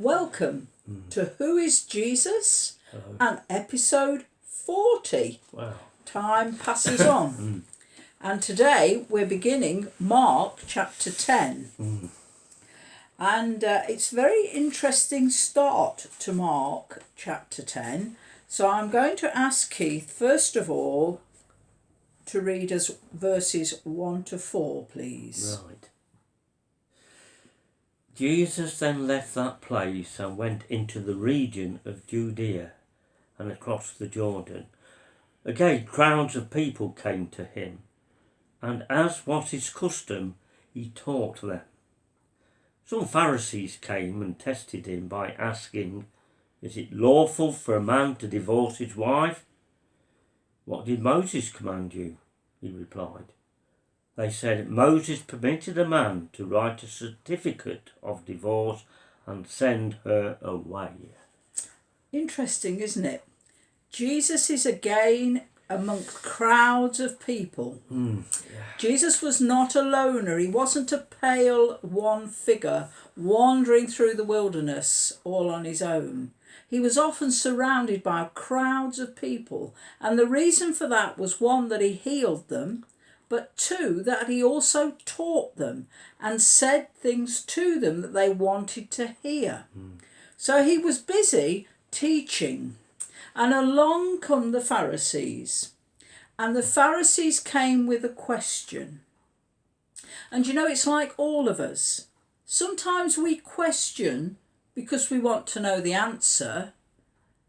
Welcome to Who is Jesus? Hello. And episode 40. Wow. Time passes on. And today we're beginning Mark chapter 10. And it's a very interesting start to Mark chapter 10. So I'm going to ask Keith, first of all, to read us verses 1 to 4, please. Right. Jesus then left that place and went into the region of Judea and across the Jordan. Again, crowds of people came to him, and as was his custom, he taught them. Some Pharisees came and tested him by asking, "Is it lawful for a man to divorce his wife?" "What did Moses command you?" he replied. They said, "Moses permitted a man to write a certificate of divorce and send her away." Interesting, isn't it? Jesus is again amongst crowds of people. Jesus was not a loner. He wasn't a pale one figure wandering through the wilderness all on his own. He was often surrounded by crowds of people, and the reason for that was, one, that he healed them, but two, that he also taught them and said things to them that they wanted to hear. So he was busy teaching, and along come the Pharisees. And the Pharisees came with a question. And you know, it's like all of us. Sometimes we question because we want to know the answer,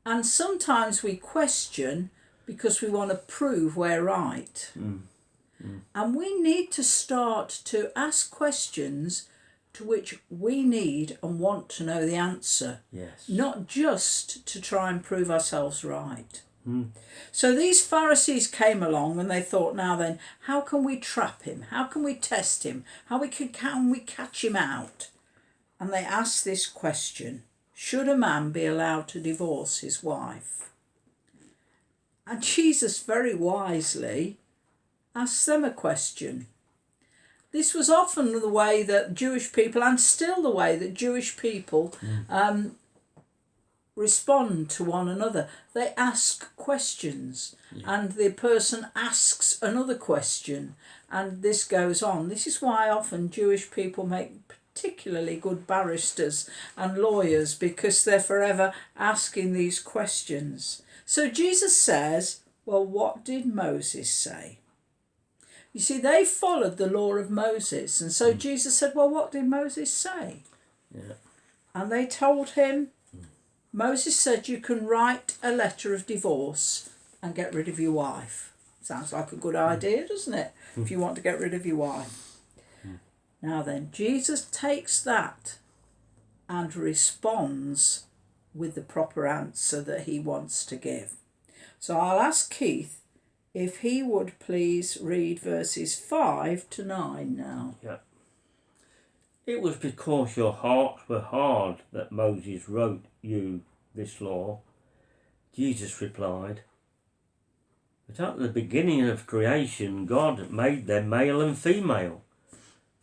and sometimes we question because we want to prove we're right. And we need to start to ask questions to which we need and want to know the answer. Yes. Not just to try and prove ourselves right. So these Pharisees came along and they thought, now then, how can we trap him? How can we test him? Can we catch him out? And they asked this question: should a man be allowed to divorce his wife? And Jesus very wisely asked them a question. This was often the way that Jewish people, and still the way that Jewish people respond to one another. They ask questions, and the person asks another question, and this goes on. This is why often Jewish people make particularly good barristers and lawyers, because they're forever asking these questions. So Jesus says, well, what did Moses say? You see, they followed the law of Moses. And so Jesus said, well, what did Moses say? Yeah. And they told him, Moses said you can write a letter of divorce and get rid of your wife. Sounds like a good idea, doesn't it? If you want to get rid of your wife. Now then, Jesus takes that and responds with the proper answer that he wants to give. So I'll ask Keith if he would please read verses 5 to 9 now. Yeah. "It was because your hearts were hard that Moses wrote you this law," Jesus replied. "But at the beginning of creation, God made them male and female.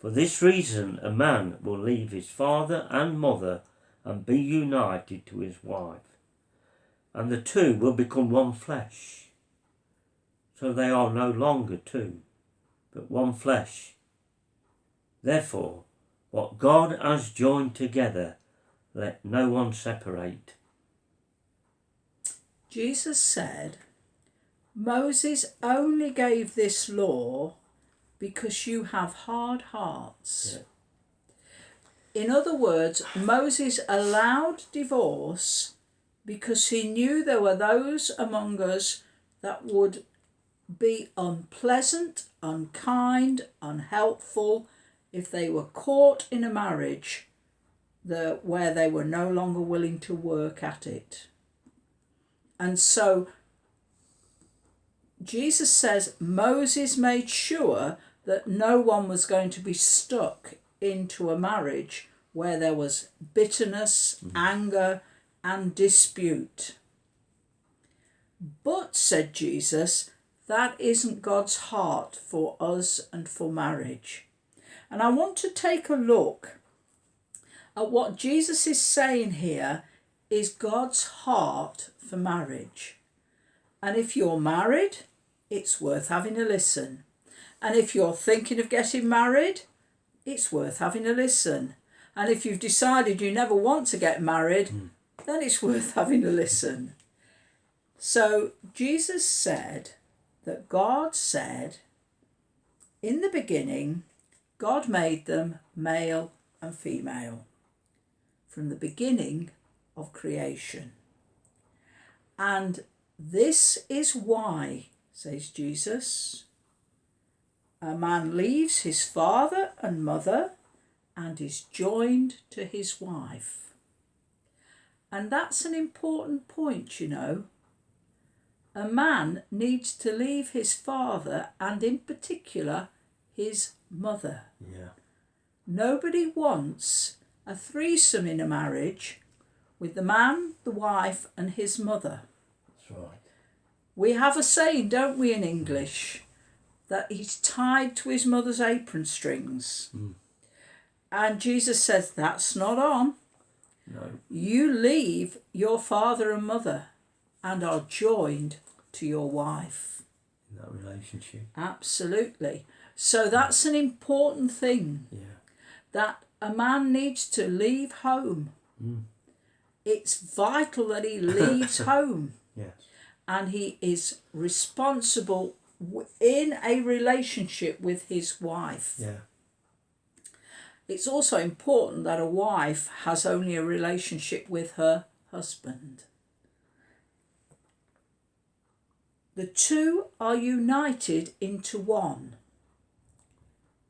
For this reason, a man will leave his father and mother and be united to his wife, and the two will become one flesh. So they are no longer two, but one flesh. Therefore, what God has joined together, let no one separate." Jesus said, Moses only gave this law because you have hard hearts. Yeah. In other words, Moses allowed divorce because he knew there were those among us that would be unpleasant, unkind, unhelpful if they were caught in a marriage where they were no longer willing to work at it. And so Jesus says Moses made sure that no one was going to be stuck into a marriage where there was bitterness, anger, and dispute. But, said Jesus, that isn't God's heart for us and for marriage. And I want to take a look What Jesus is saying here is God's heart for marriage. And if you're married, it's worth having a listen. And if you're thinking of getting married, it's worth having a listen. And if you've decided you never want to get married, then it's worth having a listen. So Jesus said that God said, in the beginning, God made them male and female from the beginning of creation. And this is why, says Jesus, a man leaves his father and mother and is joined to his wife. And that's an important point, you know. A man needs to leave his father and in particular his mother. Yeah. Nobody wants a threesome in a marriage with the man, the wife and his mother. That's right. We have a saying, don't we, in English, that he's tied to his mother's apron strings. And Jesus says, that's not on. No. You leave your father and mother and are joined to your wife. In that relationship. Absolutely. So that's an important thing. Yeah. That a man needs to leave home. It's vital that he leaves home. Yes. And he is responsible in a relationship with his wife. Yeah. It's also important that a wife has only a relationship with her husband. The two are united into one,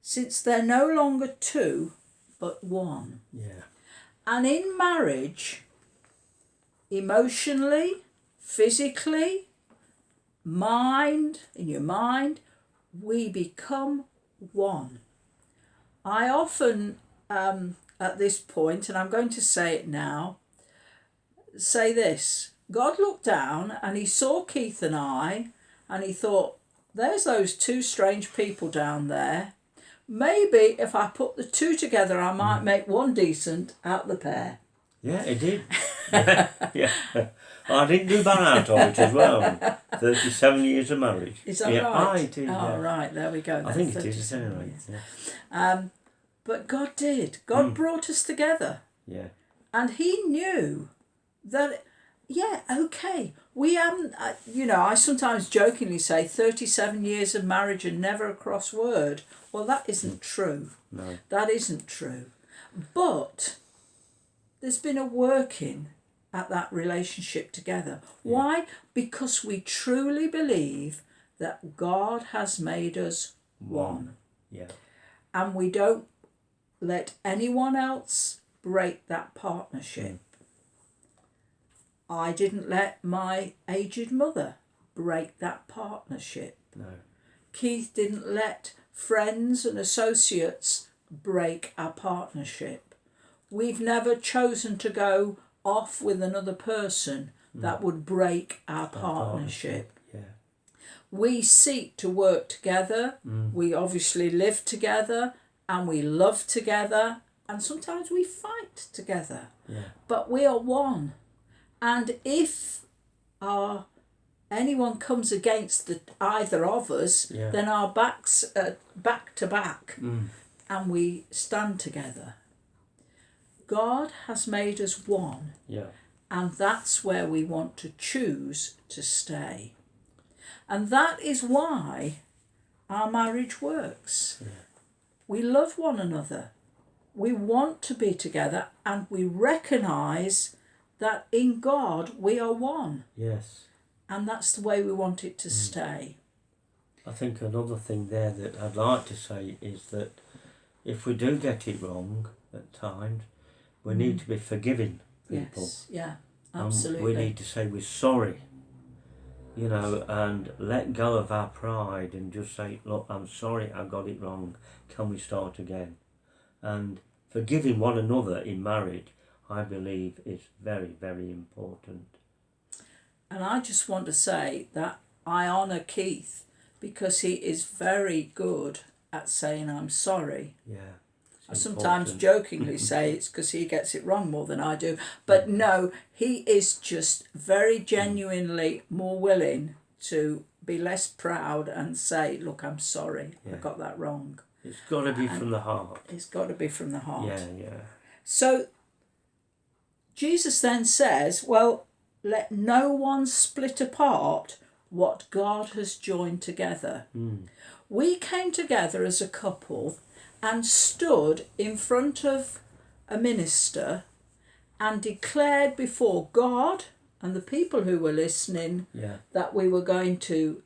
since they're no longer two, but one. Yeah. And in marriage, emotionally, physically, in your mind, we become one. I often, at this point, and I'm going to say it now, say this. God looked down and he saw Keith and I, and he thought, there's those two strange people down there. Maybe if I put the two together, I might make one decent out of the pair. Yeah, it did. Yeah. I didn't do bad out of it as well. 37 years of marriage. Is that yeah. right? It is, Oh, yeah. right, there we go. I think it is, 37 anyway. years. Yeah. But God did. God brought us together. Yeah. And he knew that, yeah, okay, we haven't, I sometimes jokingly say 37 years of marriage and never a cross word. Well, that isn't true. No. That isn't true. But there's been a working at that relationship together. Yeah. Why? Because we truly believe that God has made us one. Yeah. And we don't let anyone else break that partnership. I didn't let my aged mother break that partnership. No. Keith didn't let friends and associates break our partnership. We've never chosen to go off with another person that would break our partnership. Yeah. We seek to work together. We obviously live together and we love together, and sometimes we fight together. Yeah. But we are one. And if anyone comes against either of us, Yeah. then our backs are back to back and we stand together. God has made us one, Yeah. and that's where we want to choose to stay. And that is why our marriage works. Yeah. We love one another. We want to be together, and we recognise that in God we are one. Yes. And that's the way we want it to stay. I think another thing there that I'd like to say is that if we do get it wrong at times, we need to be forgiving people. Yes, yeah, absolutely. We need to say we're sorry, and let go of our pride and just say, look, I'm sorry I got it wrong. Can we start again? And forgiving one another in marriage, I believe, is very, very important. And I just want to say that I honour Keith because he is very good at saying I'm sorry. Yeah. I sometimes important. jokingly say it's because he gets it wrong more than I do. But no, he is just very genuinely more willing to be less proud and say, look, I'm sorry, I got that wrong. It's got to be from the heart. It's got to be from the heart. Yeah. So Jesus then says, well, let no one split apart what God has joined together. We came together as a couple and stood in front of a minister and declared before God and the people who were listening that we were going to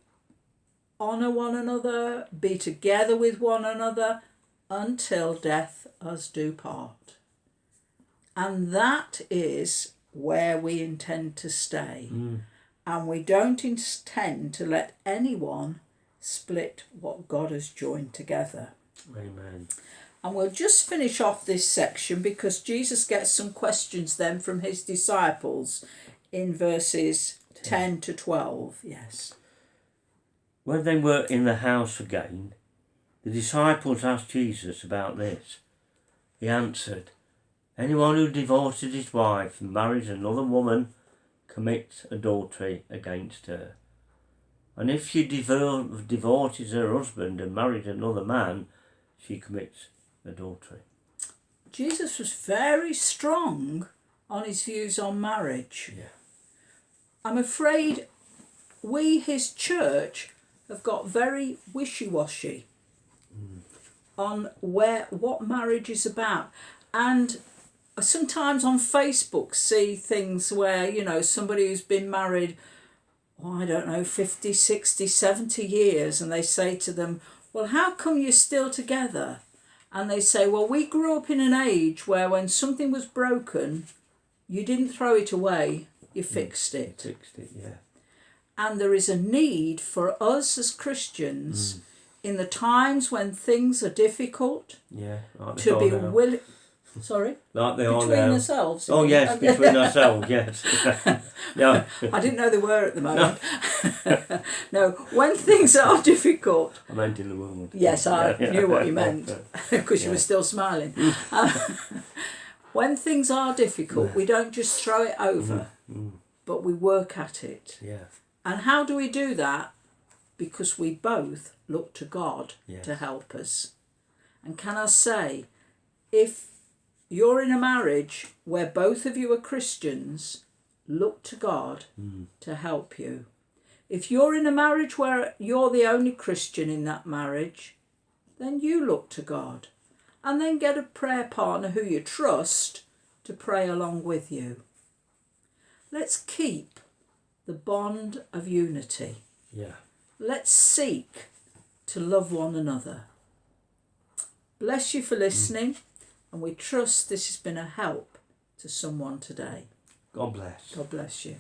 honour one another, be together with one another until death us do part. And that is where we intend to stay. And we don't intend to let anyone split what God has joined together. Amen. And we'll just finish off this section because Jesus gets some questions then from his disciples in verses 10 to 12. Yes. When they were in the house again, the disciples asked Jesus about this. He answered, anyone who divorces his wife and marries another woman commits adultery against her. And if she divorces her husband and marries another man, she commits adultery. Jesus was very strong on his views on marriage. Yeah. I'm afraid we, his church, have got very wishy-washy on what marriage is about. And sometimes on Facebook see things where, you know, somebody who's been married, 50, 60, 70 years, and they say to them, well, how come you're still together? And they say, well, we grew up in an age where when something was broken, you didn't throw it away, you fixed it. Fixed it, yeah. And there is a need for us as Christians in the times when things are difficult like to be willing. Sorry? Like they are between now. ourselves. Oh, yes, between ourselves, yes. No. I didn't know they were at the moment. No, when things are difficult. I meant in the world. Yes, I knew what you meant because you were still smiling. When things are difficult, we don't just throw it over, but we work at it. Yeah. And how do we do that? Because we both look to God to help us. And can I say, if you're in a marriage where both of you are Christians, look to God to help you. If you're in a marriage where you're the only Christian in that marriage, then you look to God. And then get a prayer partner who you trust to pray along with you. Let's keep the bond of unity. Yeah. Let's seek to love one another. Bless you for listening, and we trust this has been a help to someone today. God bless. God bless you.